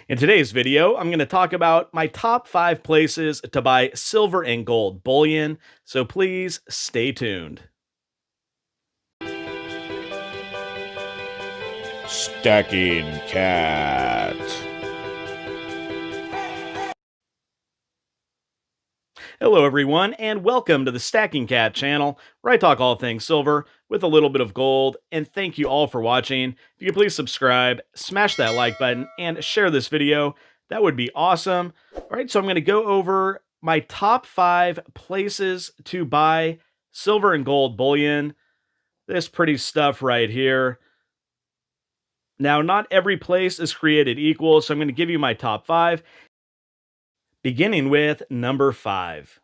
In today's video, I'm going to talk about my top 5 places to buy silver and gold bullion, so please stay tuned. Stacking Cat. Hello everyone, and welcome to the Stacking Kat channel, where I talk all things silver with a little bit of gold, and thank you all for watching. If you could please subscribe, smash that like button, and share this video, that would be awesome. Alright, so I'm going to go over my top 5 places to buy silver and gold bullion. This pretty stuff right here. Now, not every place is created equal, so I'm going to give you my top 5, beginning with number 5.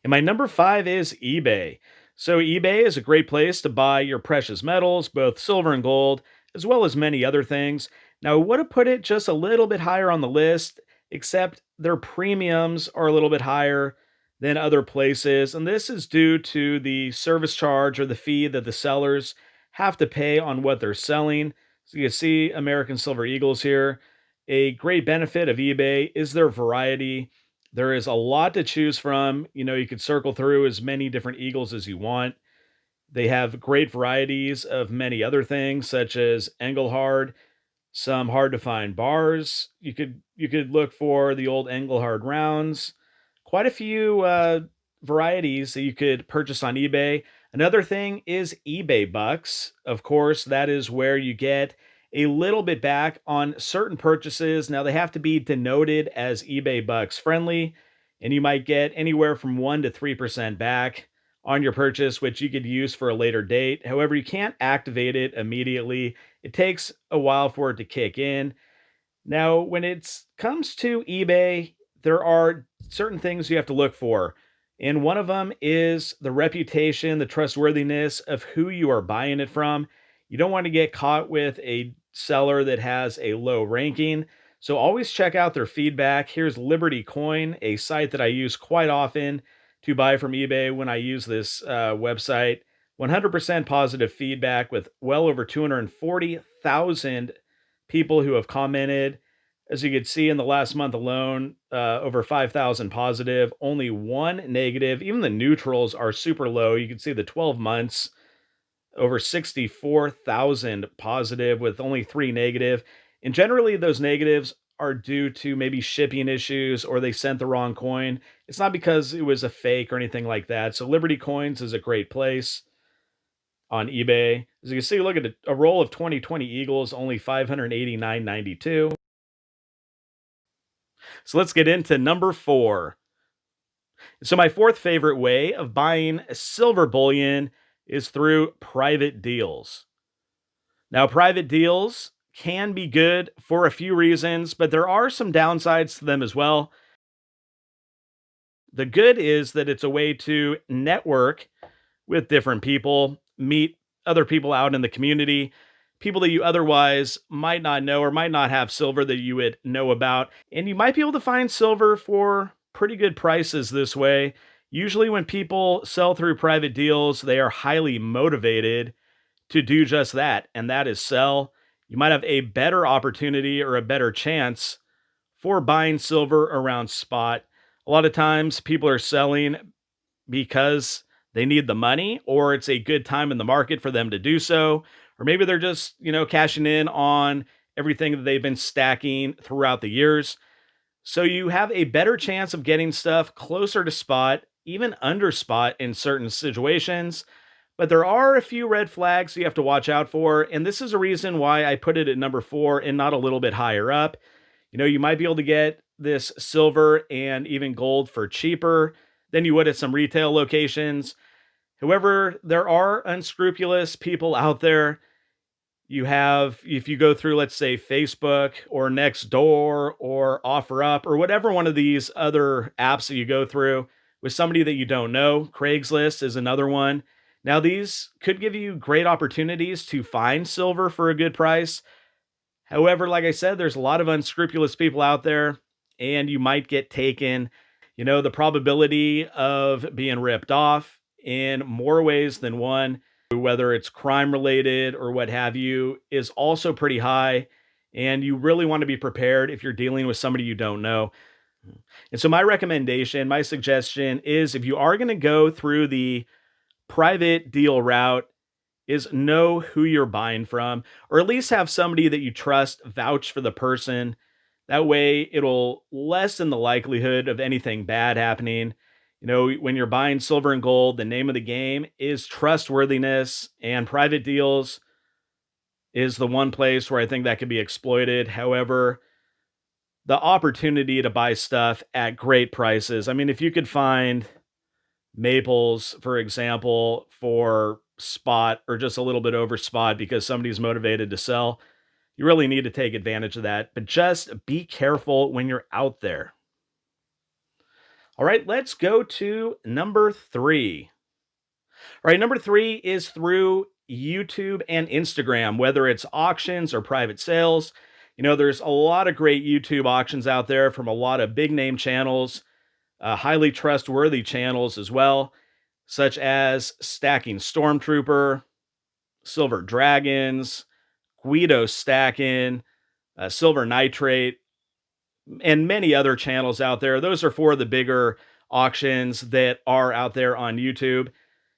And my number 5 is eBay. So eBay is a great place to buy your precious metals, both silver and gold, as well as many other things. Now, I would have put it just a little bit higher on the list, except their premiums are a little bit higher than other places. And this is due to the service charge or the fee that the sellers have to pay on what they're selling. So you can see American Silver Eagles here. A great benefit of eBay is their variety. There is a lot to choose from. You could circle through as many different eagles as you want. They have great varieties of many other things, such as Engelhard, some hard to find bars. You could look for the old Engelhard rounds. Quite a few varieties that you could purchase on eBay. Another thing is eBay Bucks. Of course, that is where you get a little bit back on certain purchases. Now, they have to be denoted as eBay Bucks friendly, and you might get anywhere from 1 to 3% back on your purchase, which you could use for a later date. However, you can't activate it immediately. It takes a while for it to kick in. Now, when it comes to eBay, there are certain things you have to look for. And one of them is the reputation, the trustworthiness of who you are buying it from. You don't want to get caught with a seller that has a low ranking. So always check out their feedback. Here's Liberty Coin, a site that I use quite often to buy from eBay when I use this website. 100% positive feedback with well over 240,000 people who have commented. As you can see in the last month alone, over 5,000 positive, only 1 negative. Even the neutrals are super low. You can see the 12 months, over 64,000 positive with only 3 negative. And generally those negatives are due to maybe shipping issues or they sent the wrong coin. It's not because it was a fake or anything like that. So Liberty Coins is a great place on eBay. As you can see, look at a roll of 2020 Eagles, only 589.92. So let's get into number 4. So my 4th favorite way of buying silver bullion is through private deals. Now, private deals can be good for a few reasons, but there are some downsides to them as well. The good is that it's a way to network with different people, meet other people out in the community, people that you otherwise might not know or might not have silver that you would know about. And you might be able to find silver for pretty good prices this way. Usually when people sell through private deals, they are highly motivated to do just that, and that is sell. You might have a better opportunity or a better chance for buying silver around spot. A lot of times people are selling because they need the money, or it's a good time in the market for them to do so. Or maybe they're just, cashing in on everything that they've been stacking throughout the years. So you have a better chance of getting stuff closer to spot, even under spot in certain situations. But there are a few red flags you have to watch out for. And this is a reason why I put it at number 4 and not a little bit higher up. You might be able to get this silver and even gold for cheaper than you would at some retail locations. However, there are unscrupulous people out there. If you go through, let's say, Facebook or Nextdoor or OfferUp or whatever one of these other apps that you go through with somebody that you don't know, Craigslist is another one. Now, these could give you great opportunities to find silver for a good price. However, like I said, there's a lot of unscrupulous people out there, and you might get taken. The probability of being ripped off in more ways than one whether it's crime related or what have you, is also pretty high. And you really want to be prepared if you're dealing with somebody you don't know. And so, my recommendation, my suggestion is if you are going to go through the private deal route, is know who you're buying from, or at least have somebody that you trust vouch for the person. That way, it'll lessen the likelihood of anything bad happening. When you're buying silver and gold, the name of the game is trustworthiness, and private deals is the one place where I think that could be exploited. However, the opportunity to buy stuff at great prices. I mean, if you could find maples, for example, for spot or just a little bit over spot because somebody's motivated to sell, you really need to take advantage of that. But just be careful when you're out there. All right, let's go to number three. All right, number three is through YouTube and Instagram, whether it's auctions or private sales. There's a lot of great YouTube auctions out there from a lot of big name channels, highly trustworthy channels as well, such as Stacking Stormtrooper, Silver Dragons, Guido Stacking, Silver Nitrate, and many other channels out there. Those are four of the bigger auctions that are out there on YouTube.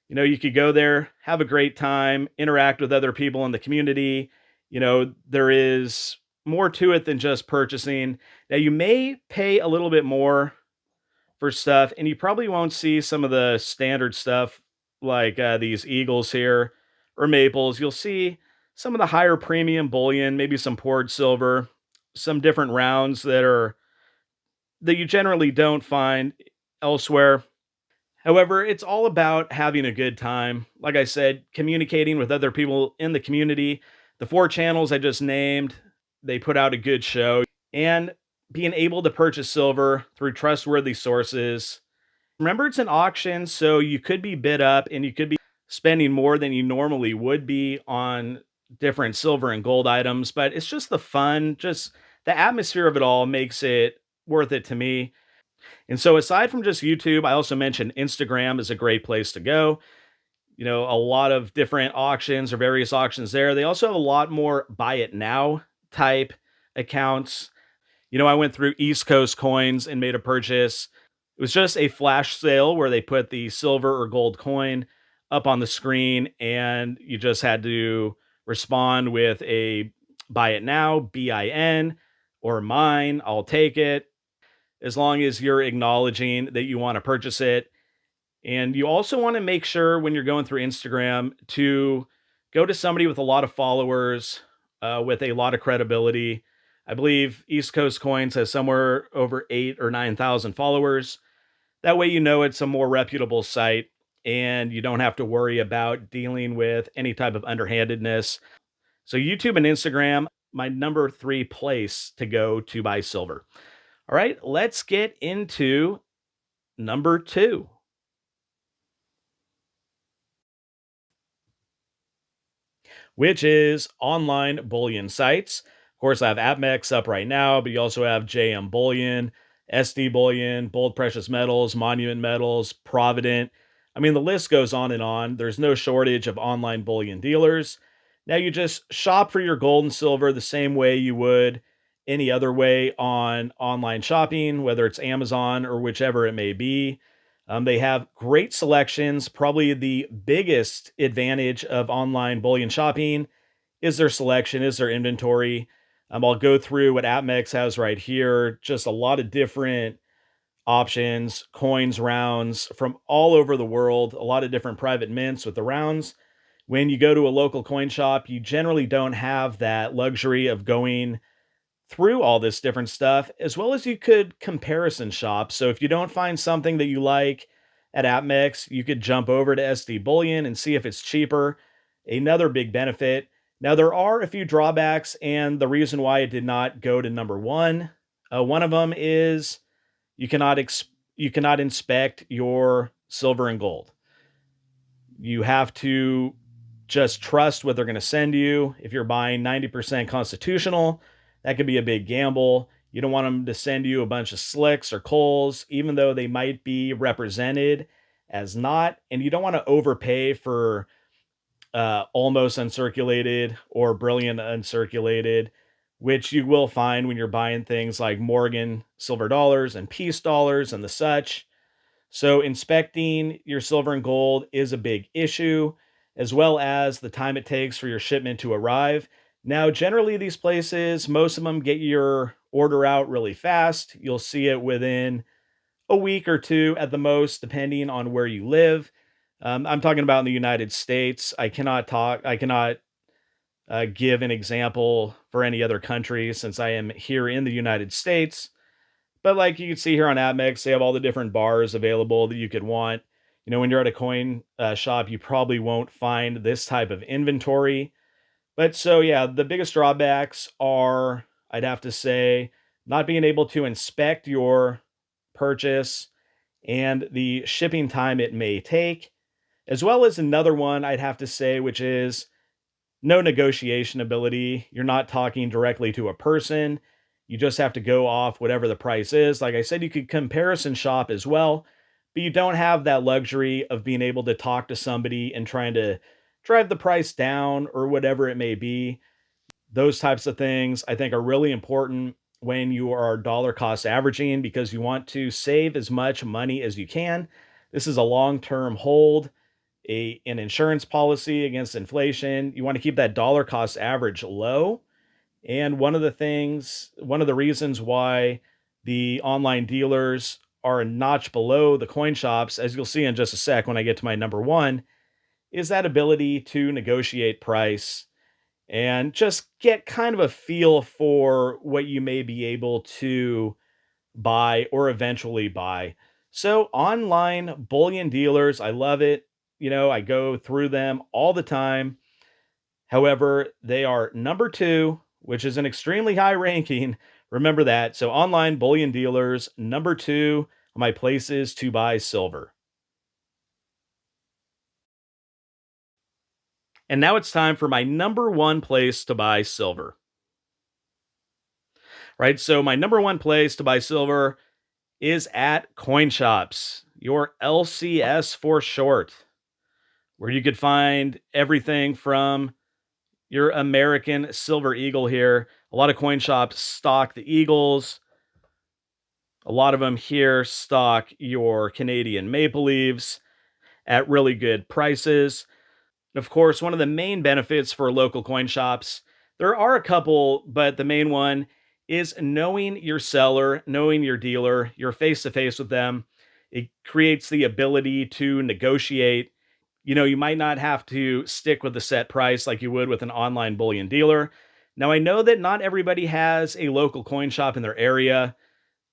You could go there, have a great time, interact with other people in the community. There is more to it than just purchasing. Now, you may pay a little bit more for stuff, and you probably won't see some of the standard stuff like these eagles here or maples. You'll see some of the higher premium bullion, maybe some poured silver, some different rounds that you generally don't find elsewhere. However, it's all about having a good time. Like I said, communicating with other people in the community. The four channels I just named, they put out a good show, and being able to purchase silver through trustworthy sources. Remember, it's an auction, so you could be bid up and you could be spending more than you normally would be on different silver and gold items, but it's just the fun, just the atmosphere of it all makes it worth it to me. And so, aside from just YouTube, I also mentioned Instagram is a great place to go. A lot of different auctions or various auctions there. They also have a lot more buy it now type accounts. I went through East Coast Coins and made a purchase. It was just a flash sale where they put the silver or gold coin up on the screen, and you just had to respond with a buy it now, BIN, or mine, I'll take it, as long as you're acknowledging that you want to purchase it. And you also want to make sure when you're going through Instagram to go to somebody with a lot of followers, with a lot of credibility. I believe East Coast Coins has somewhere over 8 or 9,000 followers. That way, it's a more reputable site and you don't have to worry about dealing with any type of underhandedness. So, YouTube and Instagram, my number three place to go to buy silver. All right, let's get into number two, which is online bullion sites. Of course, I have AppMex up right now, but you also have JM Bullion, SD Bullion, Bold Precious Metals, Monument Metals, Provident. I mean, the list goes on and on. There's no shortage of online bullion dealers. Now, you just shop for your gold and silver the same way you would any other way on online shopping, whether it's Amazon or whichever it may be. They have great selections. Probably the biggest advantage of online bullion shopping is their selection, is their inventory. I'll go through what AppMex has right here. Just a lot of different options, coins, rounds from all over the world, a lot of different private mints with the rounds. When you go to a local coin shop, you generally don't have that luxury of going through all this different stuff, as well as you could comparison shop. So if you don't find something that you like at AppMex, you could jump over to SD Bullion and see if it's cheaper. Another big benefit. Now, there are a few drawbacks, and the reason why it did not go to number one. One of them is you cannot inspect your silver and gold. You have to just trust what they're going to send you. If you're buying 90% constitutional, that could be a big gamble. You don't want them to send you a bunch of slicks or coals, even though they might be represented as not. And you don't want to overpay for almost uncirculated or Brilliant uncirculated, which you will find when you're buying things like Morgan silver dollars and peace dollars and the such. So, inspecting your silver and gold is a big issue, as well as the time it takes for your shipment to arrive. Now, generally, these places, most of them get your order out really fast. You'll see it within a week or two at the most, depending on where you live. I'm talking about in the United States. I cannot give an example for any other country since I am here in the United States. But like you can see here on Amex, they have all the different bars available that you could want. You know, when you're at a coin shop, you probably won't find this type of inventory. But so, yeah, the biggest drawbacks are, I'd have to say, not being able to inspect your purchase and the shipping time it may take, as well as another one I'd have to say, which is no negotiation ability. You're not talking directly to a person. You just have to go off whatever the price is. Like I said, you could comparison shop as well, but you don't have that luxury of being able to talk to somebody and trying to drive the price down or whatever it may be. Those types of things I think are really important when you are dollar cost averaging because you want to save as much money as you can. This is a long term hold, an insurance policy against inflation. You want to keep that dollar cost average low. And one of the reasons why the online dealers are a notch below the coin shops, as you'll see in just a sec when I get to my number one, is that ability to negotiate price and just get kind of a feel for what you may be able to buy or eventually buy. So, online bullion dealers, I love it. You know, I go through them all the time. However, they are number two, which is an extremely high ranking. Remember that. So, online bullion dealers, number two, my places to buy silver. And now it's time for my number one place to buy silver, right? So, my number one place to buy silver is at coin shops, your LCS for short, where you could find everything from your American Silver Eagle here. A lot of coin shops stock the Eagles. A lot of them here stock your Canadian Maple Leaves at really good prices. And of course, one of the main benefits for local coin shops, there are a couple, but the main one is knowing your seller, knowing your dealer, you're face to face with them. It creates the ability to negotiate. You know, you might not have to stick with the set price like you would with an online bullion dealer. Now, I know that not everybody has a local coin shop in their area.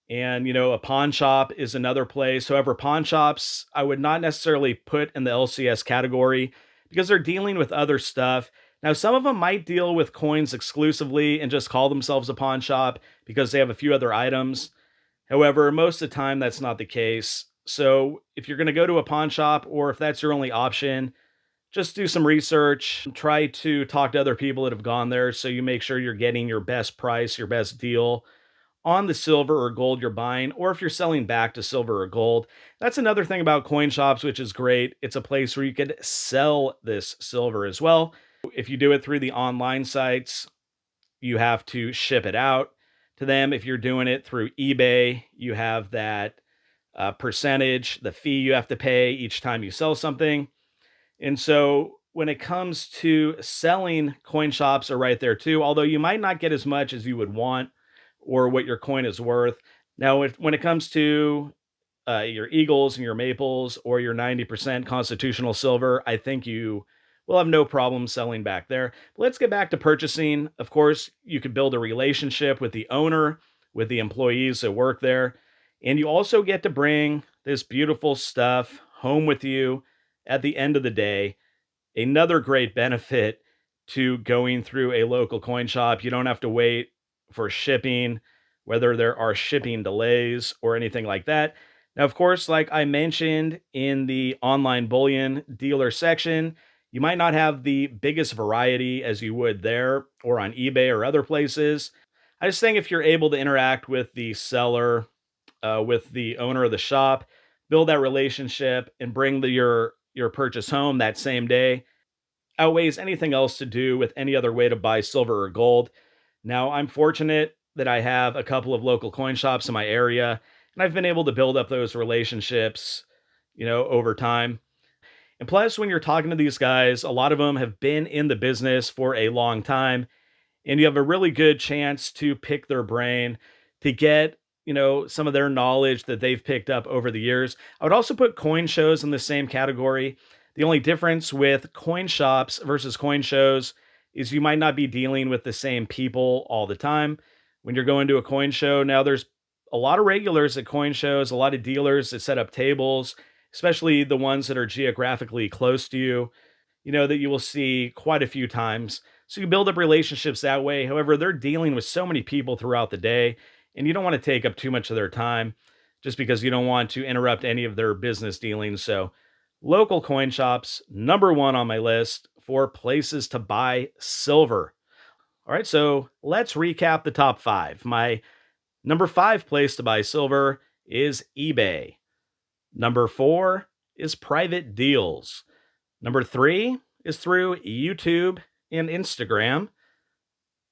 And, you know, a pawn shop is another place. However, pawn shops, I would not necessarily put in the LCS category because they're dealing with other stuff. Now, some of them might deal with coins exclusively and just call themselves a pawn shop because they have a few other items. However, most of the time, that's not the case. So, if you're going to go to a pawn shop or if that's your only option, just do some research. Try to talk to other people that have gone there so you make sure you're getting your best price, your best deal on the silver or gold you're buying, or if you're selling back to silver or gold. That's another thing about coin shops, which is great. It's a place where you could sell this silver as well. If you do it through the online sites, you have to ship it out to them. If you're doing it through eBay, you have that percentage, the fee you have to pay each time you sell something. And so when it comes to selling, coin shops are right there too, although you might not get as much as you would want or what your coin is worth. Now, when it comes to your Eagles and your Maples or your 90% constitutional silver, I think you will have no problem selling back there. But let's get back to purchasing. Of course, you could build a relationship with the owner, with the employees that work there. And you also get to bring this beautiful stuff home with you at the end of the day. Another great benefit to going through a local coin shop, you don't have to wait for shipping, whether there are shipping delays or anything like that. Now, of course, like I mentioned in the online bullion dealer section, you might not have the biggest variety as you would there or on eBay or other places. I just think if you're able to interact with the seller, with the owner of the shop, build that relationship and bring your purchase home that same day, outweighs anything else to do with any other way to buy silver or gold. Now, I'm fortunate that I have a couple of local coin shops in my area, and I've been able to build up those relationships, over time. And plus, when you're talking to these guys, a lot of them have been in the business for a long time, and you have a really good chance to pick their brain to get, some of their knowledge that they've picked up over the years. I would also put coin shows in the same category. The only difference with coin shops versus coin shows is you might not be dealing with the same people all the time. When you're going to a coin show, now there's a lot of regulars at coin shows, a lot of dealers that set up tables, especially the ones that are geographically close to you, that you will see quite a few times. So you build up relationships that way. However, they're dealing with so many people throughout the day, and you don't want to take up too much of their time just because you don't want to interrupt any of their business dealings. So, local coin shops, number one on my list for places to buy silver. All right, so let's recap the top five. My number five place to buy silver is eBay. Number four is private deals. Number three is through YouTube and Instagram.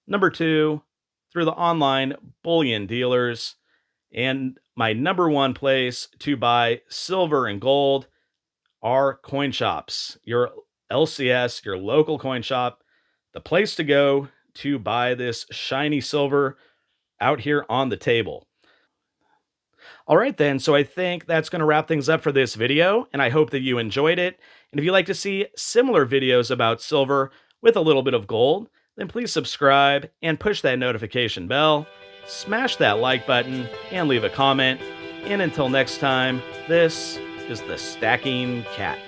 Number two, through the online bullion dealers. And my number one place to buy silver and gold are coin shops. Your LCS, your local coin shop, the place to go to buy this shiny silver out here on the table. All right, then. So I think that's going to wrap things up for this video, and I hope that you enjoyed it. And if you'd like to see similar videos about silver with a little bit of gold, then please subscribe and push that notification bell, smash that like button, and leave a comment. And until next time, this is the Stacking Cat.